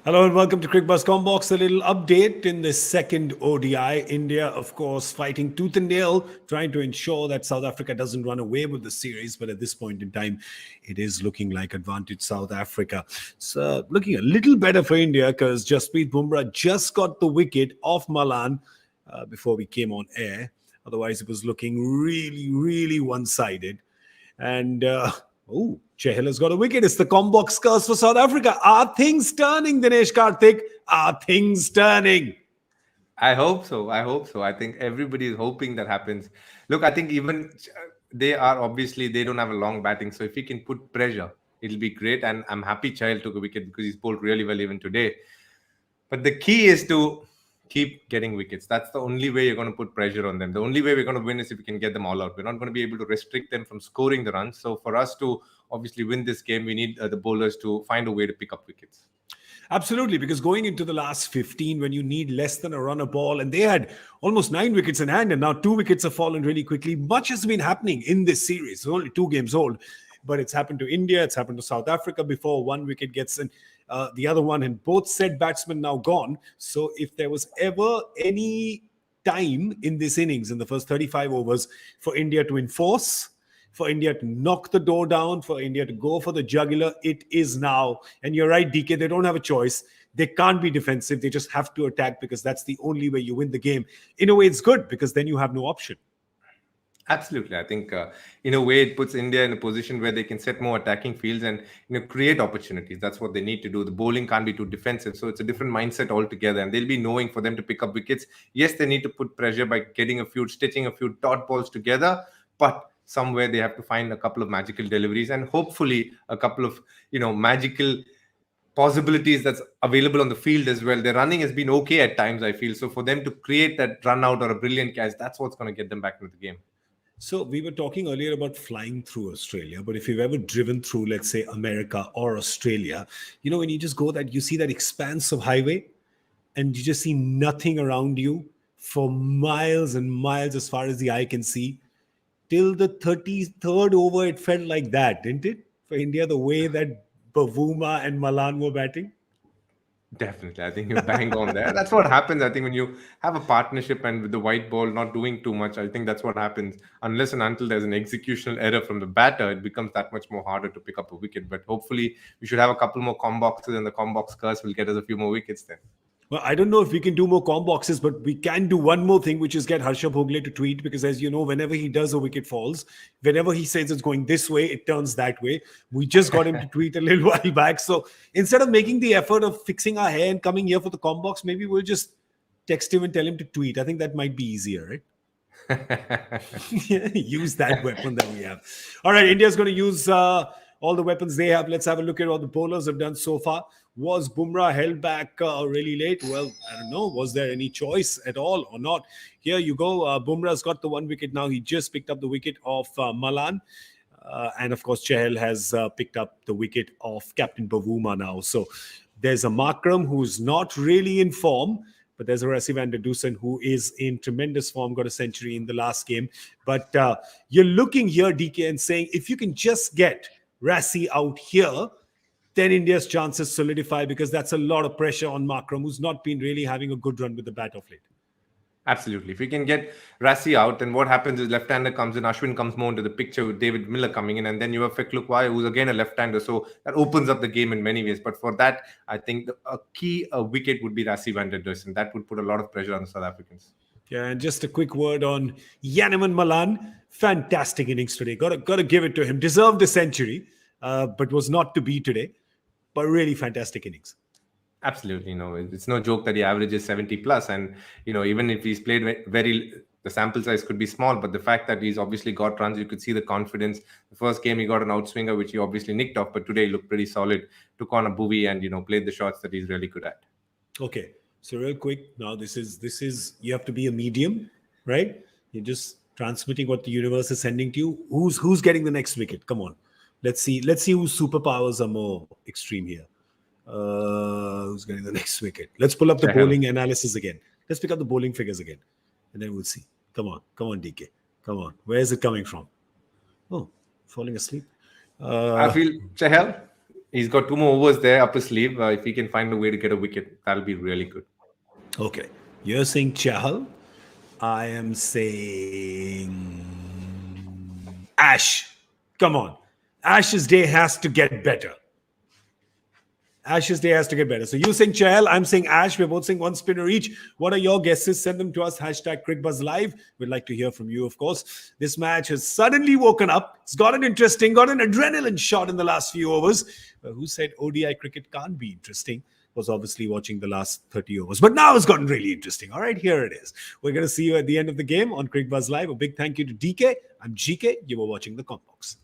Hello and welcome to Cricbuzz Comm Box. A little update in the second ODI. India, of course, fighting tooth and nail, trying to ensure that South Africa doesn't run away with the series. But at this point in time, it is looking like advantage South Africa. So looking a little better for India because Jasprit Bumrah just got the wicket off Malan before we came on air. Otherwise, it was looking really, really one-sided. And Chahal has got a wicket. It's the Combox curse for South Africa. Are things turning, Dinesh Karthik? Are things turning? I hope so. I hope so. I think everybody is hoping that happens. Look, I think even they are obviously they don't have a long batting, so if he can put pressure, it'll be great. And I'm happy Chahal took a wicket because he's bowled really well even today. But the key is to keep getting wickets. That's the only way you're going to put pressure on them. The only way we're going to win is if we can get them all out. We're not going to be able to restrict them from scoring the runs. So for us to obviously win this game, we need the bowlers to find a way to pick up wickets. Absolutely, because going into the last 15, when you need less than a run a ball, and they had almost 9 wickets in hand, and now 2 wickets have fallen really quickly. Much has been happening in this series. It's only 2 games old, but it's happened to India, it's happened to South Africa before. 1 wicket gets in, the other one, and both said batsmen now gone. So if there was ever any time in this innings, in the first 35 overs, for India to enforce, for India to knock the door down, for India to go for the jugular, it is now. And you're right, DK, they don't have a choice. They can't be defensive. They just have to attack because that's the only way you win the game. In a way, it's good because then you have no option. Absolutely. I think in a way it puts India in a position where they can set more attacking fields and create opportunities. That's what they need to do. The bowling can't be too defensive. So it's a different mindset altogether. And they'll be knowing for them to pick up wickets. Yes, they need to put pressure by stitching a few dot balls together. But somewhere they have to find a couple of magical deliveries and hopefully a couple of magical possibilities that's available on the field as well. Their running has been okay at times, I feel. So for them to create that run out or a brilliant catch, that's what's going to get them back into the game. So we were talking earlier about flying through Australia, but if you've ever driven through, let's say, America or Australia, when you just go that, you see that expanse of highway and you just see nothing around you for miles and miles as far as the eye can see. Till the 33rd over, it felt like that, didn't it? For India, the way that Bavuma and Malan were batting. Definitely. I think you bang on there. That's what happens. I think when you have a partnership and with the white ball not doing too much, I think that's what happens. Unless and until there's an executional error from the batter, it becomes that much more harder to pick up a wicket. But hopefully, we should have a couple more comm boxes, and the comm box curse will get us a few more wickets then. Well, I don't know if we can do more comm boxes, but we can do one more thing, which is get Harsha Bhogle to tweet, because as you know, whenever he does a wicket falls, whenever he says it's going this way, it turns that way. We just got him to tweet a little while back. So instead of making the effort of fixing our hair and coming here for the comm box, maybe we'll just text him and tell him to tweet. I think that might be easier, right? Use that weapon that we have. All right, India's going to use all the weapons they have. Let's have a look at what the bowlers have done so far. Was Bumrah held back really late? Well, I don't know. Was there any choice at all or not? Here you go. Bumrah's got the 1 wicket now. He just picked up the wicket of Malan. And of course, Chahal has picked up the wicket of Captain Bavuma now. So there's a Markram who's not really in form. But there's a Rassie van der Dusen who is in tremendous form, got a century in the last game. But you're looking here, DK, and saying if you can just get Rassie out here, then India's chances solidify because that's a lot of pressure on Markram, who's not been really having a good run with the bat of late. Absolutely. If we can get Rassie out, then what happens is left-hander comes in, Ashwin comes more into the picture with David Miller coming in, and then you have Feklukwai, who's again a left-hander. So that opens up the game in many ways. But for that, I think a key wicket would be Rassie van der Dusen. That would put a lot of pressure on the South Africans. Yeah, and just a quick word on Yaneman Malan. Fantastic innings today. Got to give it to him. Deserved a century, but was not to be today. But really fantastic innings. Absolutely. It's no joke that he averages 70 plus. And, even if he's played the sample size could be small, but the fact that he's obviously got runs, you could see the confidence. The first game, he got an outswinger, which he obviously nicked off, but today he looked pretty solid, took on a bovie and, played the shots that he's really good at. Okay. So real quick, now this is, you have to be a medium, right? You're just transmitting what the universe is sending to you. Who's getting the next wicket? Come on. Let's see whose superpowers are more extreme here. Who's getting the next wicket? Let's pull up the bowling analysis again. Let's pick up the bowling figures again. And then we'll see. Come on, DK. Come on. Where is it coming from? Oh, falling asleep. I feel Chahal. He's got 2 more overs there up his sleeve. If he can find a way to get a wicket, that'll be really good. Okay. You're saying Chahal. I am saying Ash. Come on. Ash's day has to get better. Ash's day has to get better. So you're saying Chahal, I'm saying Ash. We're both saying one spinner each. What are your guesses? Send them to us. Hashtag Cricbuzz Live. We'd like to hear from you, of course. This match has suddenly woken up. It's gotten interesting, got an adrenaline shot in the last few overs. Who said ODI cricket can't be interesting? Was obviously watching the last 30 overs. But now it's gotten really interesting. All right, here it is. We're going to see you at the end of the game on Cricbuzz Live. A big thank you to DK. I'm GK. You were watching the Comm Box.